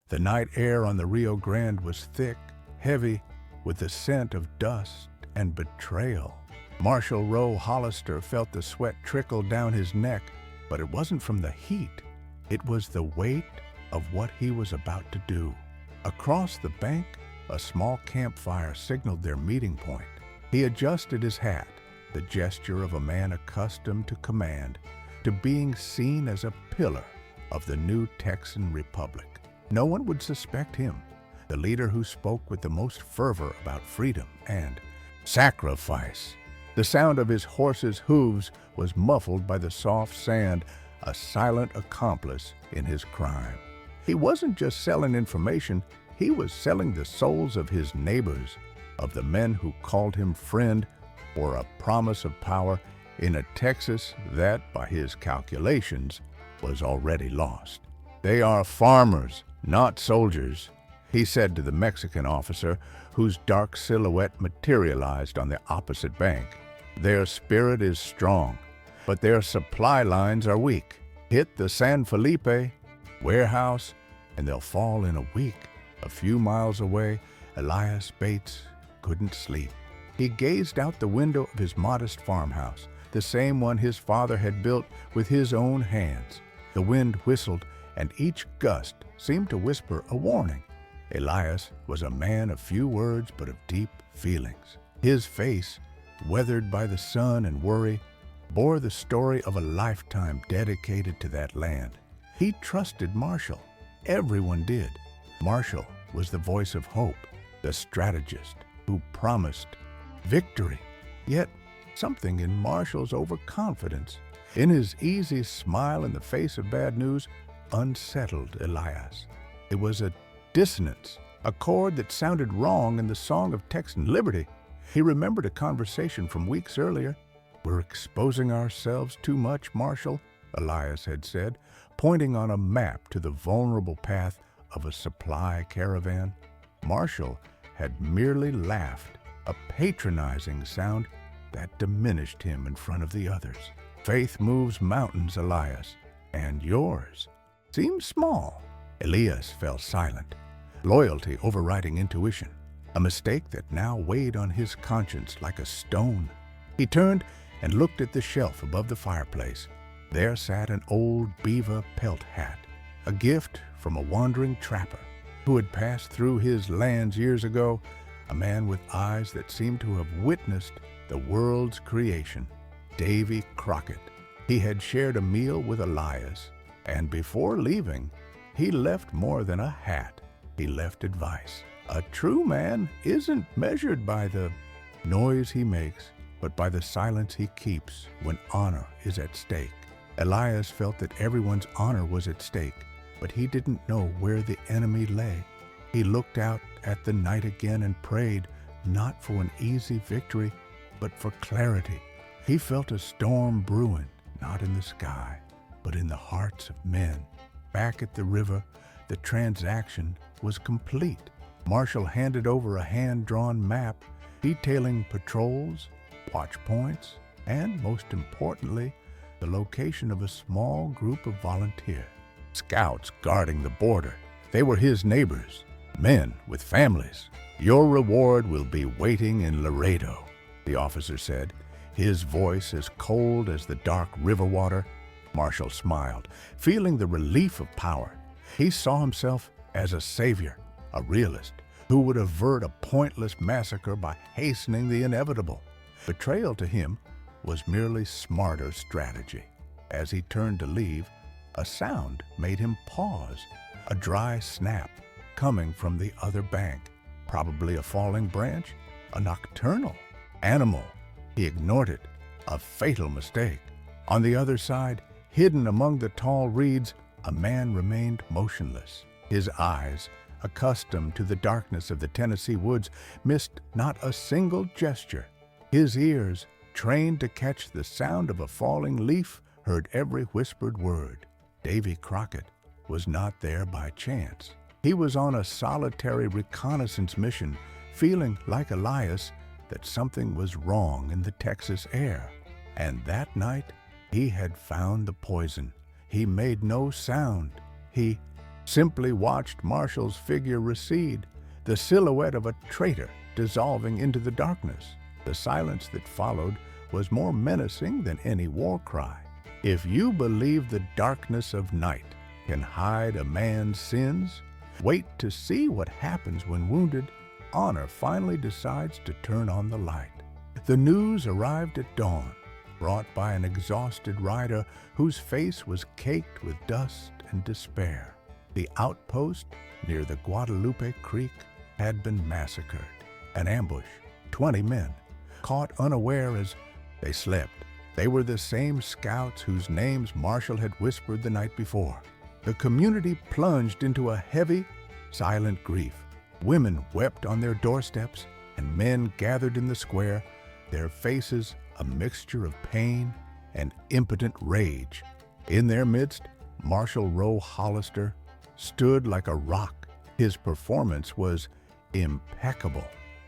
The night air on the Rio Grande was thick, heavy, with the scent of dust and betrayal. Marshal Rowe Hollister felt the sweat trickle down his neck, but it wasn't from the heat. It was the weight of what he was about to do. Across the bank, a small campfire signaled their meeting point. He adjusted his hat, the gesture of a man accustomed to command, to being seen as a pillar of the new Texan Republic. No one would suspect him, the leader who spoke with the most fervor about freedom and sacrifice. The sound of his horse's hooves was muffled by the soft sand, a silent accomplice in his crime. He wasn't just selling information, he was selling the souls of his neighbors, of the men who called him friend, for a promise of power in a Texas that, by his calculations, was already lost. "They are farmers, not soldiers," he said to the Mexican officer, whose dark silhouette materialized on the opposite bank. "Their spirit is strong, but their supply lines are weak. Hit the San Felipe warehouse, and they'll fall in a week." A few miles away, Elias Bates couldn't sleep. He gazed out the window of his modest farmhouse, the same one his father had built with his own hands. The wind whistled, and each gust seemed to whisper a warning. Elias was a man of few words but of deep feelings. His face, weathered by the sun and worry, bore the story of a lifetime dedicated to that land. He trusted Marshall. Everyone did. Marshall was the voice of hope, the strategist who promised victory. Yet something in Marshall's overconfidence, in his easy smile in the face of bad news, unsettled Elias. It was a dissonance, a chord that sounded wrong in the song of Texan liberty. He remembered a conversation from weeks earlier. "We're exposing ourselves too much, Marshall," Elias had said, pointing on a map to the vulnerable path of a supply caravan. Marshall had merely laughed, a patronizing sound that diminished him in front of the others. "Faith moves mountains, Elias, and yours seems small." Elias fell silent, loyalty overriding intuition, a mistake that now weighed on his conscience like a stone. He turned and looked at the shelf above the fireplace. There sat an old beaver pelt hat, a gift from a wandering trapper who had passed through his lands years ago, a man with eyes that seemed to have witnessed the world's creation. Davy Crockett. He had shared a meal with Elias, and before leaving, he left more than a hat. He left advice. A true man isn't measured by the noise he makes, but by the silence he keeps when honor is at stake. Elias felt that everyone's honor was at stake, but he didn't know where the enemy lay. He looked out at the night again and prayed, not for an easy victory, but for clarity. He felt a storm brewing, not in the sky, but in the hearts of men. Back at the river, the transaction was complete. Marshall handed over a hand-drawn map detailing patrols, watch points, and, most importantly, the location of a small group of volunteers. Scouts guarding the border. They were his neighbors, men with families. "Your reward will be waiting in Laredo," the officer said, his voice as cold as the dark river water. Marshall smiled, feeling the relief of power. He saw himself as a savior, a realist, who would avert a pointless massacre by hastening the inevitable. Betrayal to him was merely smarter strategy. As he turned to leave, a sound made him pause, a dry snap coming from the other bank. Probably a falling branch, a nocturnal animal. He ignored it, a fatal mistake. On the other side, hidden among the tall reeds, a man remained motionless. His eyes, accustomed to the darkness of the Tennessee woods, missed not a single gesture. His ears, trained to catch the sound of a falling leaf, heard every whispered word. Davy Crockett was not there by chance. He was on a solitary reconnaissance mission, feeling like Elias that something was wrong in the Texas air. And that night, he had found the poison. He made no sound. He simply watched Marshall's figure recede, the silhouette of a traitor dissolving into the darkness. The silence that followed was more menacing than any war cry. If you believe the darkness of night can hide a man's sins, wait to see what happens when wounded, honor finally decides to turn on the light. The news arrived at dawn, brought by an exhausted rider whose face was caked with dust and despair. The outpost near the Guadalupe Creek had been massacred. An ambush, 20 men, caught unaware as they slept. They were the same scouts whose names Marshall had whispered the night before. The community plunged into a heavy, silent grief. Women wept on their doorsteps, and men gathered in the square, their faces a mixture of pain and impotent rage. In their midst, Marshall Rowe Hollister stood like a rock. His performance was impeccable.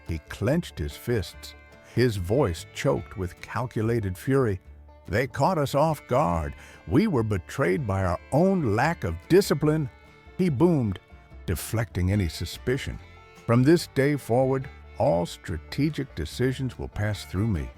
He clenched his fists, his voice choked with calculated fury. They caught us off guard. We were betrayed by our own lack of discipline, he boomed, deflecting any suspicion. From this day forward, all strategic decisions will pass through me.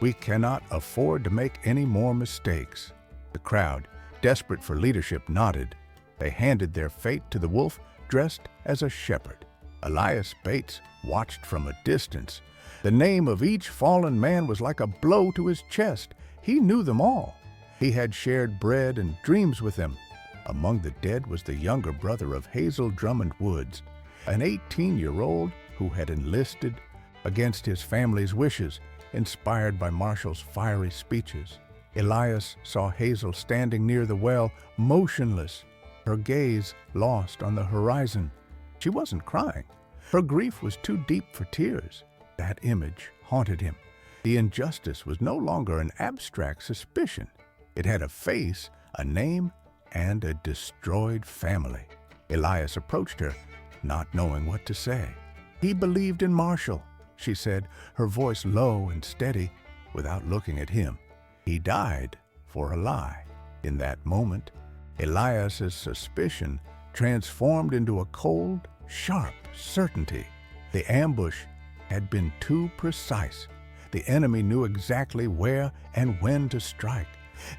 We cannot afford to make any more mistakes. The crowd, desperate for leadership, nodded. They handed their fate to the wolf dressed as a shepherd. Elias Bates watched from a distance. The name of each fallen man was like a blow to his chest. He knew them all. He had shared bread and dreams with them. Among the dead was the younger brother of Hazel Drummond Woods, an 18-year-old who had enlisted against his family's wishes, inspired by Marshall's fiery speeches. Elias saw Hazel standing near the well, motionless, her gaze lost on the horizon. She wasn't crying. Her grief was too deep for tears. That image haunted him. The injustice was no longer an abstract suspicion. It had a face, a name, and a destroyed family. Elias approached her, not knowing what to say. He believed in Marshall, she said, her voice low and steady, without looking at him. He died for a lie. In that moment, Elias's suspicion transformed into a cold, sharp certainty. The ambush had been too precise. The enemy knew exactly where and when to strike.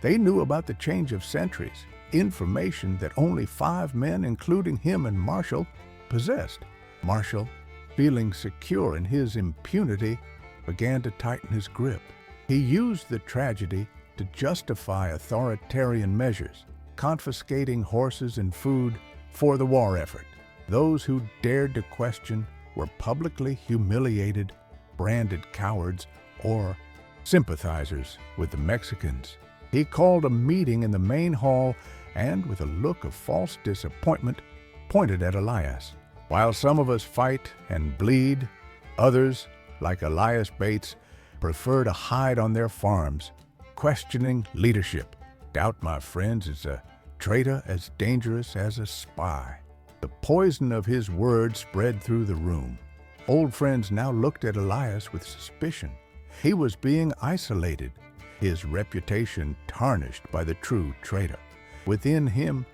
They knew about the change of sentries, information that only 5 men, including him and Marshall, possessed. Marshall, feeling secure in his impunity, began to tighten his grip. He used the tragedy to justify authoritarian measures, confiscating horses and food for the war effort. Those who dared to question were publicly humiliated, branded cowards, or sympathizers with the Mexicans. He called a meeting in the main hall and, with a look of false disappointment, pointed at Elias. While some of us fight and bleed, others, like Elias Bates, prefer to hide on their farms, questioning leadership. Doubt, my friends, is a traitor as dangerous as a spy. The poison of his words spread through the room. Old friends now looked at Elias with suspicion. He was being isolated, his reputation tarnished by the true traitor. Within him,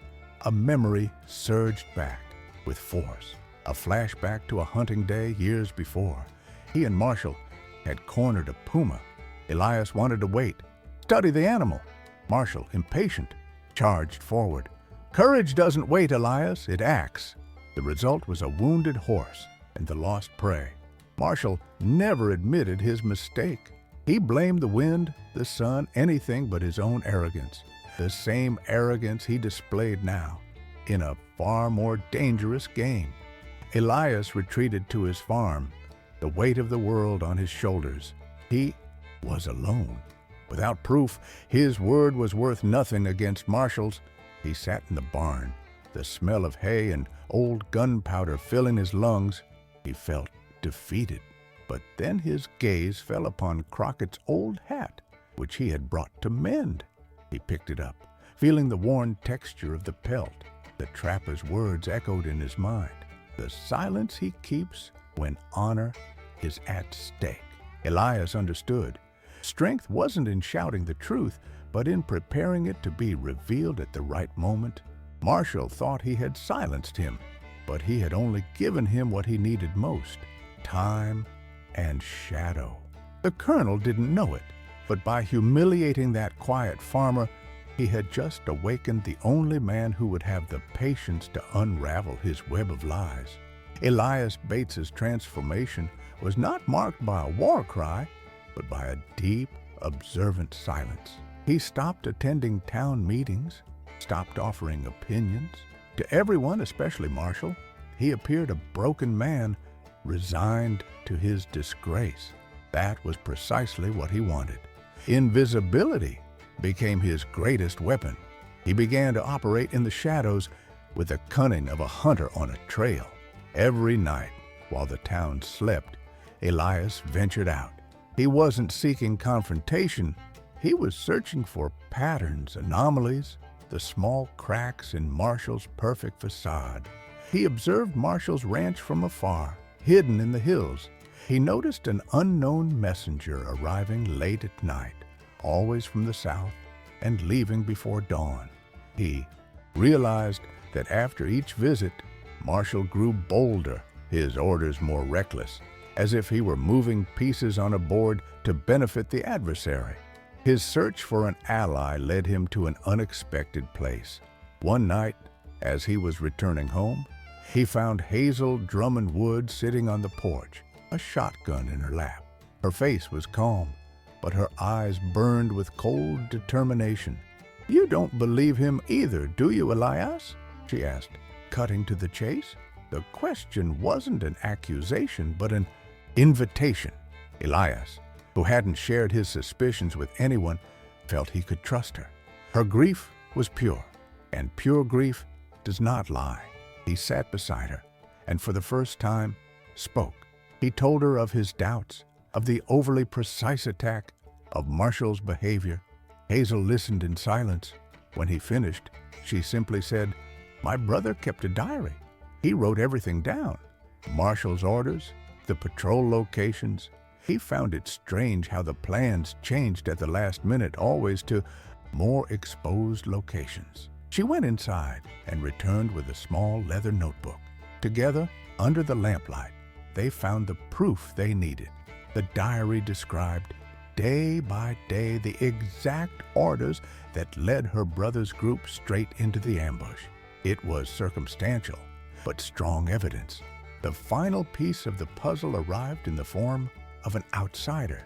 a memory surged back with force, a flashback to a hunting day years before. He and Marshall had cornered a puma. Elias wanted to wait, study the animal. Marshall, impatient, charged forward. Courage doesn't wait, Elias, it acts. The result was a wounded horse and the lost prey. Marshall never admitted his mistake. He blamed the wind, the sun, anything but his own arrogance. The same arrogance he displayed now, in a far more dangerous game. Elias retreated to his farm, the weight of the world on his shoulders. He was alone. Without proof, his word was worth nothing against Marshall's. He sat in the barn, the smell of hay and old gunpowder filling his lungs. He felt defeated. But then his gaze fell upon Crockett's old hat, which he had brought to mend. He picked it up, feeling the worn texture of the pelt. The trapper's words echoed in his mind. The silence he keeps when honor is at stake. Elias understood. Strength wasn't in shouting the truth, but in preparing it to be revealed at the right moment. Marshall thought he had silenced him, but he had only given him what he needed most: time and shadow. The colonel didn't know it, but by humiliating that quiet farmer, he had just awakened the only man who would have the patience to unravel his web of lies. Elias Bates's transformation was not marked by a war cry, but by a deep, observant silence. He stopped attending town meetings, stopped offering opinions. To everyone, especially Marshall, he appeared a broken man, resigned to his disgrace. That was precisely what he wanted. Invisibility became his greatest weapon. He began to operate in the shadows with the cunning of a hunter on a trail. Every night, while the town slept, Elias ventured out. He wasn't seeking confrontation. He was searching for patterns, anomalies, the small cracks in Marshall's perfect facade. He observed Marshall's ranch from afar, hidden in the hills. He noticed an unknown messenger arriving late at night, always from the south, and leaving before dawn. He realized that after each visit, Marshall grew bolder, his orders more reckless, as if he were moving pieces on a board to benefit the adversary. His search for an ally led him to an unexpected place. One night, as he was returning home, he found Hazel Drummond Wood sitting on the porch, a shotgun in her lap. Her face was calm, but her eyes burned with cold determination. "You don't believe him either, do you, Elias?" she asked, cutting to the chase. The question wasn't an accusation, but an invitation. Elias, who hadn't shared his suspicions with anyone, felt he could trust her. Her grief was pure, and pure grief does not lie. He sat beside her, and for the first time, spoke. He told her of his doubts, of the overly precise attack, of Marshall's behavior. Hazel listened in silence. When he finished, she simply said, "My brother kept a diary. He wrote everything down. Marshall's orders, the patrol locations. He found it strange how the plans changed at the last minute, always to more exposed locations." She went inside and returned with a small leather notebook. Together, under the lamplight, they found the proof they needed. The diary described, day by day, the exact orders that led her brother's group straight into the ambush. It was circumstantial, but strong evidence. The final piece of the puzzle arrived in the form of an outsider.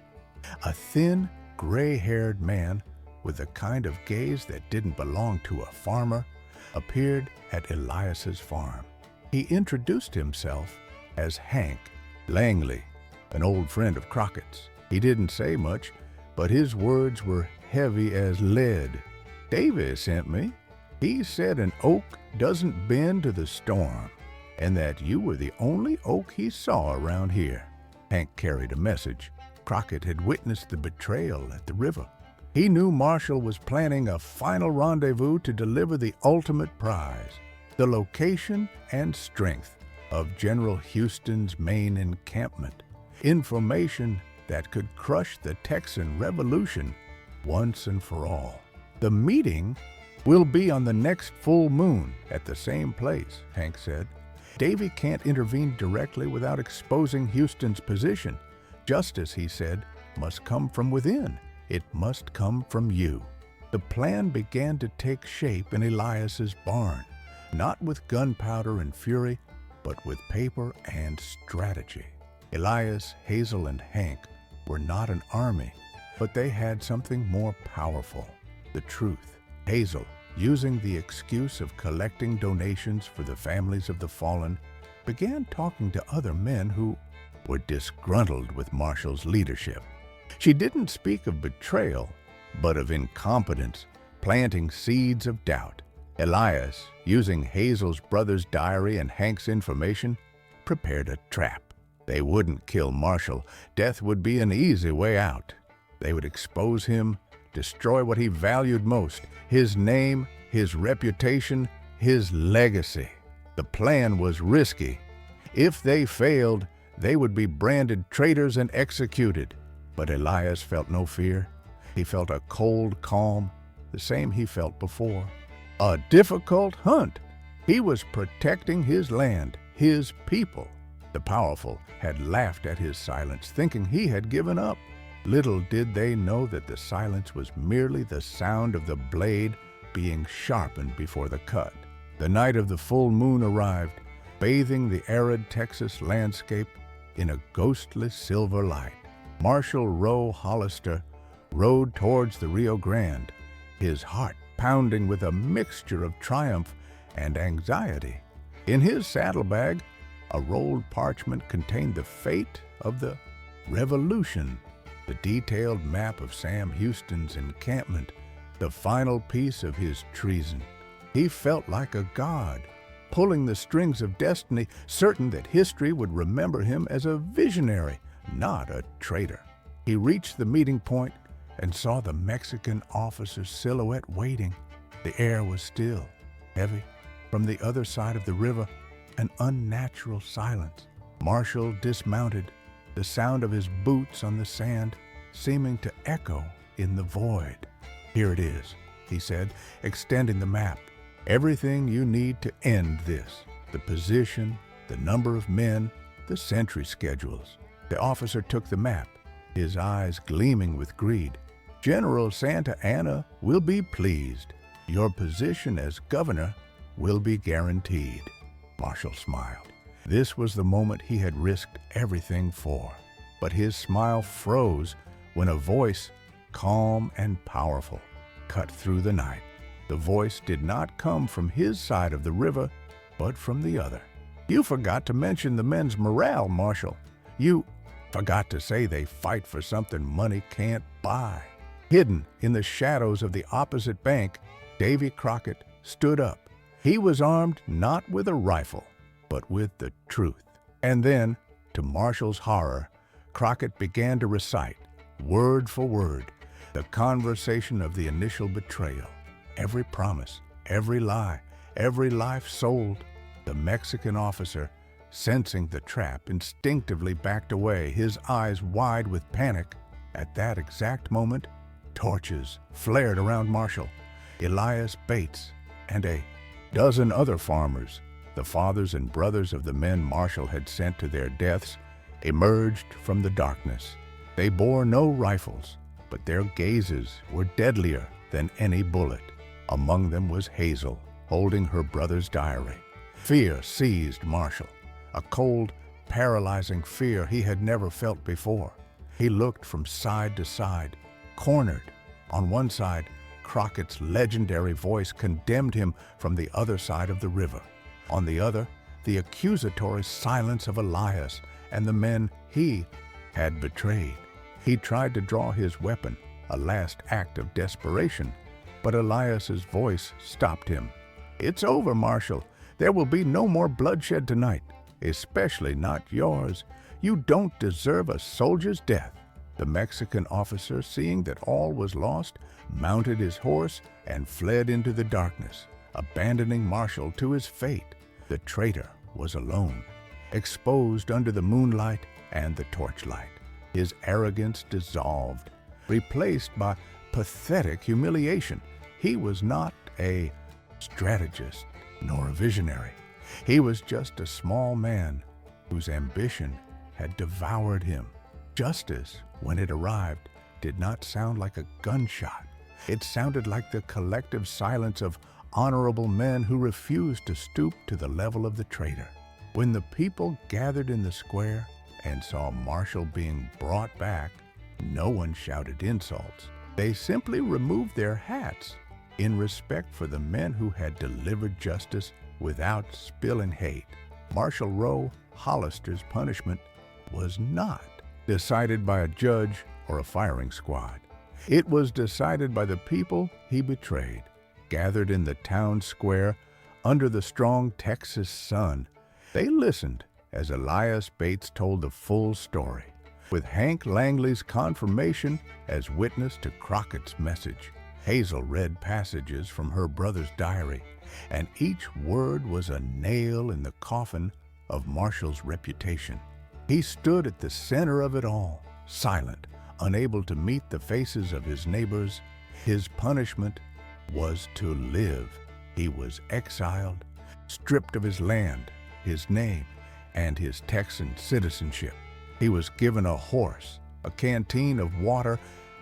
A thin, gray-haired man with the kind of gaze that didn't belong to a farmer appeared at Elias's farm. He introduced himself as Hank Langley, an old friend of Crockett's. He didn't say much, but his words were heavy as lead. "Davy sent me. He said an oak doesn't bend to the storm, and that you were the only oak he saw around here." Hank carried a message. Crockett had witnessed the betrayal at the river. He knew Marshall was planning a final rendezvous to deliver the ultimate prize, the location and strength of General Houston's main encampment, information that could crush the Texan Revolution once and for all. "The meeting will be on the next full moon at the same place," Hank said. "Davy can't intervene directly without exposing Houston's position. Justice," he said, "must come from within. It must come from you." The plan began to take shape in Elias's barn, not with gunpowder and fury, but with paper and strategy. Elias, Hazel, and Hank were not an army, but they had something more powerful: the truth. Hazel, using the excuse of collecting donations for the families of the fallen, began talking to other men who were disgruntled with Marshall's leadership. She didn't speak of betrayal, but of incompetence, planting seeds of doubt. Elias, using Hazel's brother's diary and Hank's information, prepared a trap. They wouldn't kill Marshall. Death would be an easy way out. They would expose him, destroy what he valued most: his name, his reputation, his legacy. The plan was risky. If they failed, they would be branded traitors and executed. But Elias felt no fear. He felt a cold calm, the same he felt before. A difficult hunt. He was protecting his land, his people. The powerful had laughed at his silence, thinking he had given up. Little did they know that the silence was merely the sound of the blade being sharpened before the cut. The night of the full moon arrived, bathing the arid Texas landscape in a ghostly silver light. Marshal Rowe Hollister rode towards the Rio Grande, his heart pounding with a mixture of triumph and anxiety. In his saddlebag, a rolled parchment contained the fate of the Revolution, the detailed map of Sam Houston's encampment, the final piece of his treason. He felt like a god, pulling the strings of destiny, certain that history would remember him as a visionary, not a traitor. He reached the meeting point and saw the Mexican officer's silhouette waiting. The air was still, heavy. From the other side of the river, an unnatural silence. Marshal dismounted, the sound of his boots on the sand seeming to echo in the void. "Here it is," he said, extending the map. "Everything you need to end this. The position, the number of men, the sentry schedules." The officer took the map, his eyes gleaming with greed. "General Santa Anna will be pleased. Your position as governor will be guaranteed." Marshal smiled. This was the moment he had risked everything for. But his smile froze when a voice, calm and powerful, cut through the night. The voice did not come from his side of the river, but from the other. "You forgot to mention the men's morale, Marshal. You forgot to say they fight for something money can't buy." Hidden in the shadows of the opposite bank, Davy Crockett stood up. He was armed not with a rifle, but with the truth. And then, to Marshall's horror, Crockett began to recite, word for word, the conversation of the initial betrayal. Every promise, every lie, every life sold. The Mexican officer, sensing the trap, instinctively backed away, his eyes wide with panic. At that exact moment, torches flared around Marshall. Elias Bates and a dozen other farmers, the fathers and brothers of the men Marshall had sent to their deaths, emerged from the darkness. They bore no rifles, but their gazes were deadlier than any bullet. Among them was Hazel, holding her brother's diary. Fear seized Marshall, a cold, paralyzing fear he had never felt before. He looked from side to side, cornered. On one side, Crockett's legendary voice condemned him from the other side of the river. On the other, the accusatory silence of Elias and the men he had betrayed. He tried to draw his weapon, a last act of desperation, but Elias's voice stopped him. "It's over, Marshal. There will be no more bloodshed tonight, especially not yours. You don't deserve a soldier's death." The Mexican officer, seeing that all was lost, mounted his horse and fled into the darkness, abandoning Marshall to his fate. The traitor was alone, exposed under the moonlight and the torchlight. His arrogance dissolved, replaced by pathetic humiliation. He was not a strategist nor a visionary. He was just a small man whose ambition had devoured him. Justice, when it arrived, did not sound like a gunshot. It sounded like the collective silence of honorable men who refused to stoop to the level of the traitor. When the people gathered in the square and saw Marshall being brought back, no one shouted insults. They simply removed their hats in respect for the men who had delivered justice without spilling hate. Marshal Rowe Hollister's punishment was not decided by a judge or a firing squad. It was decided by the people he betrayed, gathered in the town square under the strong Texas sun. They listened as Elias Bates told the full story, with Hank Langley's confirmation as witness to Crockett's message. Hazel read passages from her brother's diary, and each word was a nail in the coffin of Marshall's reputation. He stood at the center of it all, silent, unable to meet the faces of his neighbors. His punishment was to live. He was exiled, stripped of his land, his name, and his Texan citizenship. He was given a horse, a canteen of water,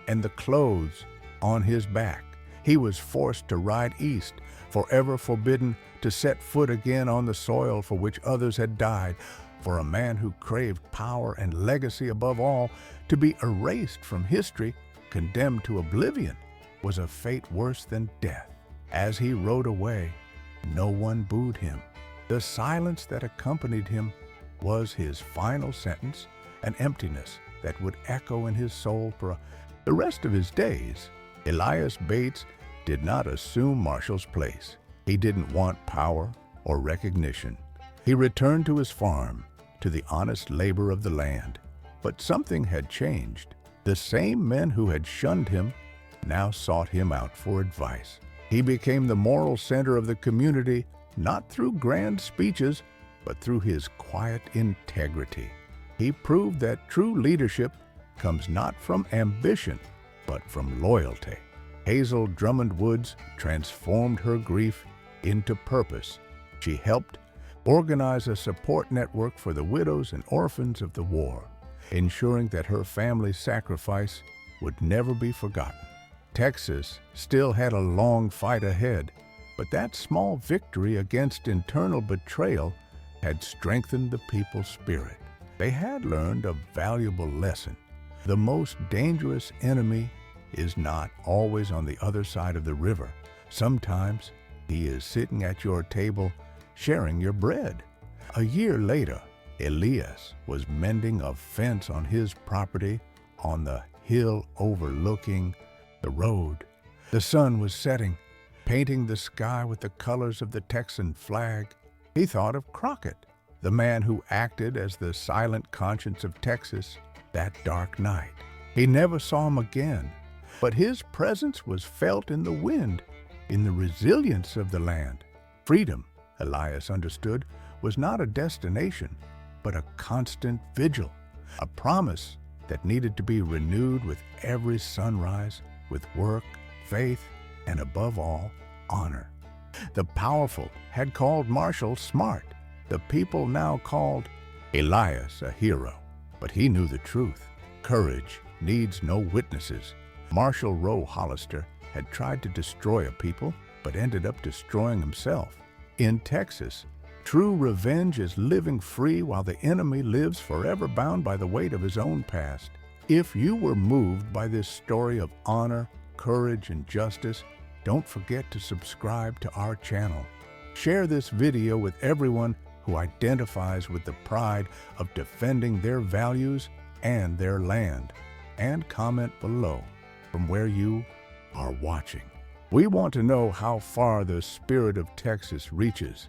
and the clothes on his back. He was forced to ride east, forever forbidden to set foot again on the soil for which others had died. For a man who craved power and legacy above all, to be erased from history, condemned to oblivion, was a fate worse than death. As he rode away, no one booed him. The silence that accompanied him was his final sentence, an emptiness that would echo in his soul for the rest of his days. Elias Bates did not assume Marshall's place. He didn't want power or recognition. He returned to his farm, to the honest labor of the land. But something had changed. The same men who had shunned him now sought him out for advice. He became the moral center of the community, not through grand speeches, but through his quiet integrity. He proved that true leadership comes not from ambition, but from loyalty. Hazel Drummond Woods transformed her grief into purpose. She helped organize a support network for the widows and orphans of the war, ensuring that her family's sacrifice would never be forgotten. Texas still had a long fight ahead, but that small victory against internal betrayal had strengthened the people's spirit. They had learned a valuable lesson. The most dangerous enemy is not always on the other side of the river. Sometimes he is sitting at your table, sharing your bread. A year later, Elias was mending a fence on his property on the hill overlooking the road. The sun was setting, painting the sky with the colors of the Texan flag. He thought of Crockett, the man who acted as the silent conscience of Texas that dark night. He never saw him again, but his presence was felt in the wind, in the resilience of the land. Freedom, Elias understood, was not a destination, but a constant vigil, a promise that needed to be renewed with every sunrise, with work, faith, and above all, honor. The powerful had called Marshall smart. The people now called Elias a hero. But he knew the truth. Courage needs no witnesses. Marshall Rowe Hollister had tried to destroy a people, but ended up destroying himself. In Texas, true revenge is living free while the enemy lives forever bound by the weight of his own past. If you were moved by this story of honor, courage, and justice, don't forget to subscribe to our channel. Share this video with everyone who identifies with the pride of defending their values and their land, and comment below from where you are watching. We want to know how far the spirit of Texas reaches.